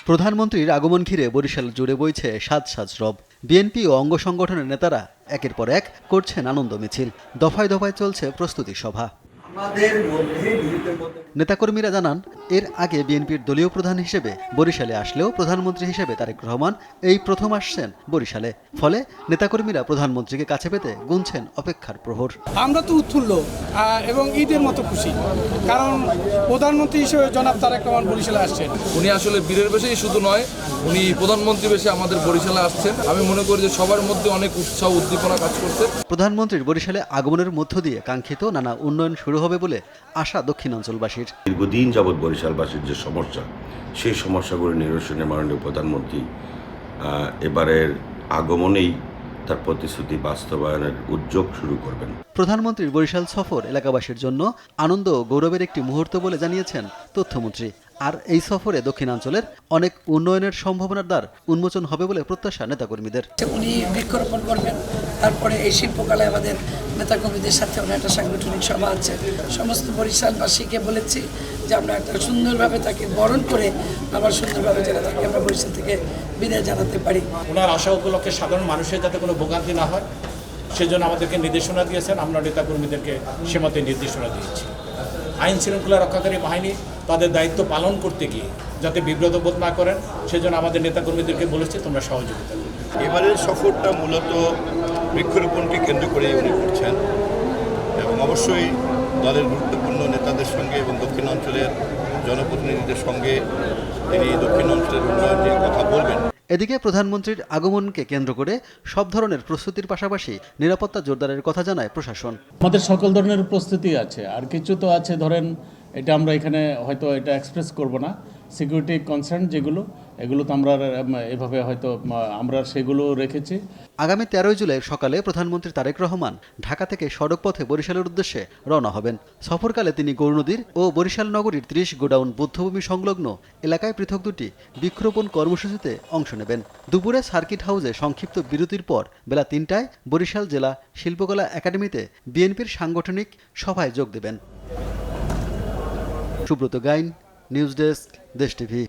প্রধানমন্ত্রীর আগমন ঘিরে বরিশাল জুড়ে বইছে সাজ সাজ রব। বিএনপি ও অঙ্গ সংগঠনের নেতারা একের পর এক করছেন আনন্দ মিছিল। দফায় দফায় চলছে প্রস্তুতি সভা। নেতাকর্মীরা জানান, এর আগে বিএনপির দলীয় প্রধান হিসেবে বরিশালে আসলেও প্রধানমন্ত্রী হিসেবে তারেক রহমান এই প্রথম আসছেন বরিশালে। ফলে নেতাকর্মীরা প্রধানমন্ত্রীকে কাছে পেতে গুনছেন অপেক্ষার প্রহর। আমরা তো উৎফুল্ল এবং ঈদের মতো খুশি, কারণ প্রধানমন্ত্রী হিসেবে জনাব তারেক রহমান বরিশালে আসছেন। উনি আসলে বীরের বেশেই শুধু নয়, উনি প্রধানমন্ত্রী বেশে আমাদের বরিশালে আসছেন। আমি মনে করি যে সবার মধ্যে অনেক উৎসাহ উদ্দীপনা কাজ করছে। প্রধানমন্ত্রীর বরিশালে আগমনের মধ্য দিয়ে কাঙ্ক্ষিত নানা উন্নয়ন শুরু হবে বলে আশা দক্ষিণাঞ্চলবাসীর। দীর্ঘদিন যাবৎ বরিশালবাসীর যে সমস্যা, সেই সমস্যাগুলি নিরসনে মাননীয় প্রধানমন্ত্রী এবারের আগমনেই তার প্রতিশ্রুতি বাস্তবায়নের উদ্যোগ শুরু করবেন। প্রধানমন্ত্রীর বরিশাল সফর এলাকাবাসীর জন্য আনন্দ ও গৌরবের একটি মুহূর্ত বলে জানিয়েছেন তথ্যমন্ত্রী। আর এই সফরে দক্ষিণাঞ্চলের অনেক উন্নয়নের সম্ভাবনার দ্বার উন্মোচন হবে বলে প্রত্যাশা নেতাকর্মীদের। উনি বৃক্ষরোপণ করবেন, তারপরে এই শিল্পকলায় আমাদের নেতাকর্মীদের সাথে একটা সাংগঠনিক সভা আছে। সমস্ত বরিশালবাসীকে বলেছি যে আমরা একটা সুন্দরভাবে তাকে বরণ করে আবার সুন্দরভাবে যেন তাকে আমরা বরিশাল থেকে বিদায় জানাতে পারি। ওনার আশা উপলক্ষে সাধারণ মানুষের যাতে কোনো ভোগান্তি না হয় সেজন্য আমাদেরকে নির্দেশনা দিয়েছেন। আমরা নেতাকর্মীদেরকে সে মতে নির্দেশনা দিয়েছি। আইন শৃঙ্খলা রক্ষাকারী বাহিনী তাদের দায়িত্ব পালন করতে গিয়ে যাতে বিব্রত বোধ না করেন সেজন্য আমাদের নেতাকর্মীদেরকে বলেছি তোমরা সহযোগিতা করবে। এবারের সফরটা মূলত বৃক্ষরোপণকে কেন্দ্র করে উনি করছেন এবং অবশ্যই দলের গুরুত্বপূর্ণ নেতাদের সঙ্গে এবং দক্ষিণাঞ্চলের জনপ্রতিনিধিদের সঙ্গে তিনি দক্ষিণাঞ্চলের উন্নয়ন নিয়ে কথা বলবেন। এদিকে প্রধানমন্ত্রীর আগমনকে কেন্দ্র করে সব ধরনের প্রস্তুতির পাশাপাশি নিরাপত্তা জোরদারের কথা জানায় প্রশাসন। আমাদের সকল ধরনের প্রস্তুতি আছে, আর কিছু তো আছে, ধরেন এটা আমরা এখানে হয়তো এটা এক্সপ্রেস করব না। সিকিউরিটি কনসার্ন যেগুলো, এগুলো তো আমরা এভাবে হয়তো আমরা সেগুলো রেখেছি। আগামী 13 জুলাই সকালে প্রধানমন্ত্রী তারেক রহমান ঢাকা থেকে সড়ক পথে বরিশালের উদ্দেশ্যে রওনা হবেন। সফরকালে তিনি গৌরনদীর ও বরিশাল নগরীর 30 গোডাউন বৌদ্ধভূমি সংলগ্ন এলাকায় পৃথক দুটি বৃক্ষরোপণ কর্মসূচিতে অংশ নেবেন। দুপুরে সার্কিট হাউসে সংক্ষিপ্ত বিরতির পর বেলা 3টায় বরিশাল জেলা শিল্পকলা একাডেমিতে বিএনপির সাংগঠনিক সভায় যোগ দেবেন। সুব্রত গাইন, নিউজ ডেস্ক, দেশ টিভি।